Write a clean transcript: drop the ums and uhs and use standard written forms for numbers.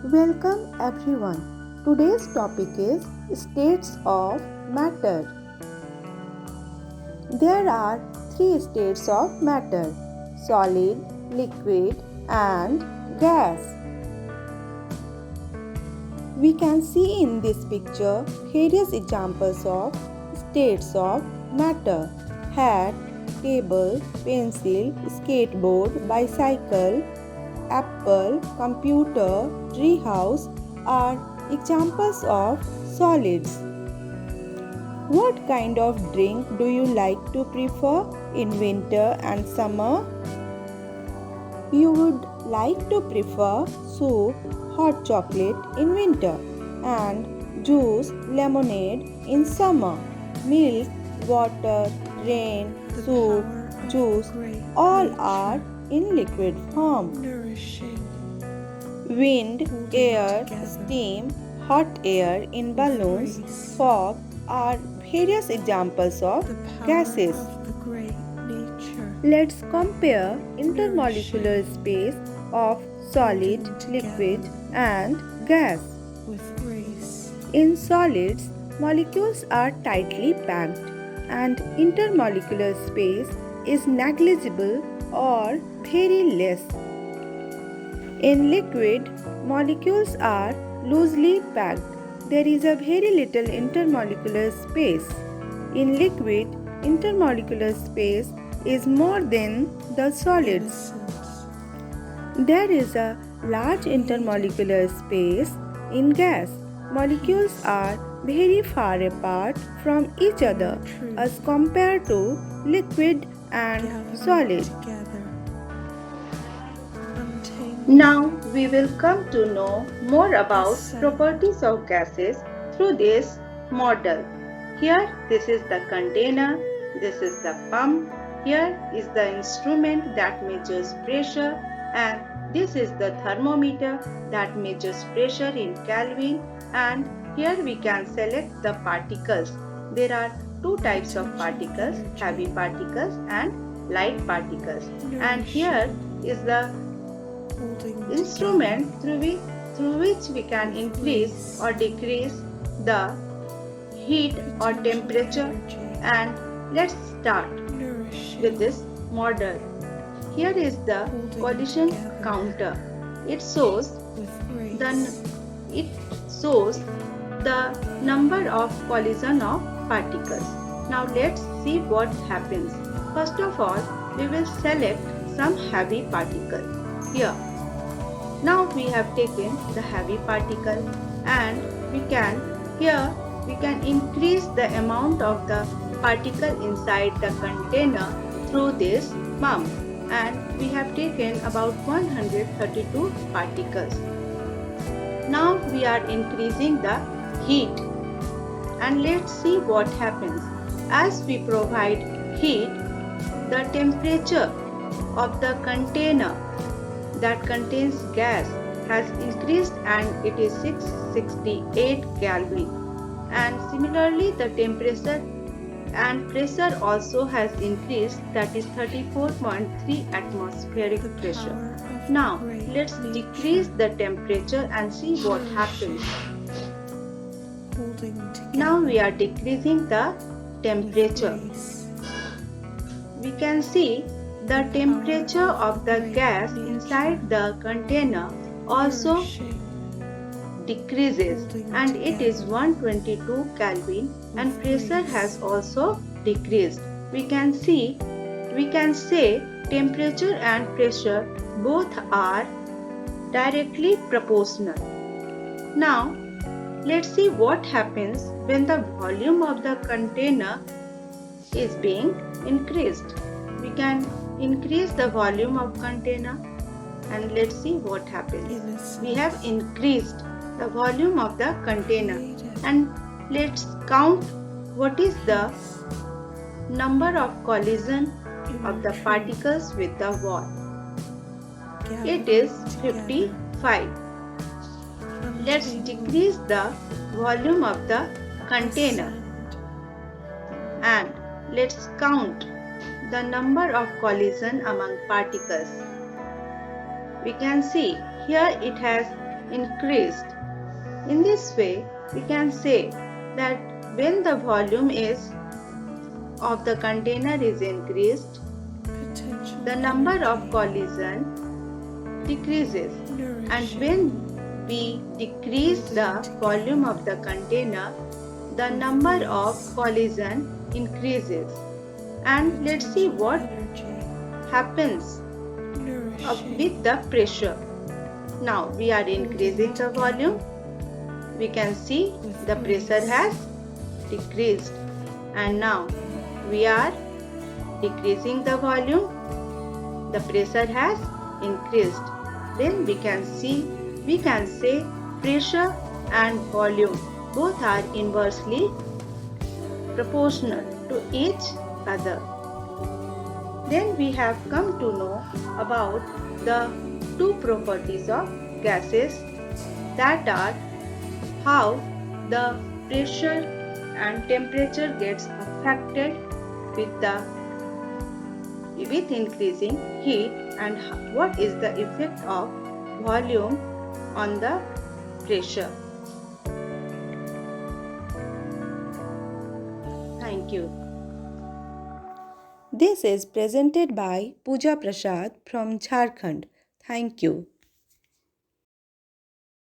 Welcome everyone. Today's topic is states of matter. There are three states of matter: solid, liquid, and gas. We can see in this picture various examples of states of matter: hat, table, pencil, skateboard, bicycle, apple, computer, treehouse are examples of solids. What kind of drink do you like to prefer in winter and summer? You would like to prefer soup, hot chocolate in winter, and juice, lemonade in summer. Milk, water, rain, The soup, power of juice, great all nature, are in liquid form. nourishing, Wind, holding air, together steam, hot air in with balloons, grace. fog are various examples of The power gases. of the great nature, Let's compare intermolecular nourishing, space of solid, holding liquid, together and gas. with grace. In solids, molecules are tightly packed and intermolecular space is negligible or very less. In liquid, molecules are loosely packed. There is a very little intermolecular space. In liquid, intermolecular space is more than the solids. Innocence, There is a large intermolecular space in gas. Molecules peace, are very far apart from each other inner truth, as compared to liquid and gathering solid. together, untangling, Now we will come to know more about ascend, properties of gases through this model. Here this is the container, this is the pump, here is the instrument that measures pressure, and this is the thermometer that measures pressure in Kelvin, and here we can select the particles. There are two types of potential particles, heavy energy, particles and light particles, and here nourishing, is the holding together instrument through which we can with increase grace. or decrease the heat or Potential temperature. energy, And let's start with nourishing, this model. Here is the holding collision together counter. It shows with the grace. it shows the number of collision of particles. Now let's see what happens. First of all, we will select some heavy particle. Here, now we have taken the heavy particle, and we can increase the amount of the particle inside the container through this pump, and we have taken about 132 particles. Now we are increasing the heat, and let's see what happens. As we provide heat, the temperature of the container that contains gas has increased and it is 668 Kelvin. And similarly, the temperature and pressure also has increased, that is 34.3 atmospheric The pressure. power of Now great let's decrease nature, the temperature and see what happens. holding Now we are together decreasing the with temperature. grace. We can see the The temperature power of of the great gas nature, inside the container also nourishing, decreases, holding and it is together 122 Kelvin, and with pressure has grace. also decreased. We can say temperature and pressure both are directly proportional. Now let's see what happens when the volume of the container is being increased. We can increase the volume of container, and let's see what happens. We have Innocence, increased the volume of the container, created and let's count what is the peace, number of collision of inner the truth, particles with the wall. It is gathering together, 55. Let's untangling, decrease the volume of the container, ascend, and let's count the number of collision among particles. We can see here it has increased. In this way, we can say that when the volume is of the container is increased, Potential the number of energy. collision decreases, and Nourishing. when we decrease the volume of the container, the number of collision increases. And let's see Potential what energy. happens Nourishing. with the pressure. Now we are increasing the volume. We can see With the pressure grace. has decreased, and now we are decreasing the volume. The pressure has increased. Then we can say pressure and volume both are inversely proportional to each other. Then we have come to know about the two properties of gases, that are how the pressure and temperature gets affected with increasing heat, and what is the effect of volume on the pressure. Thank you. This is presented by Pooja Prasad from Jharkhand. Thank you.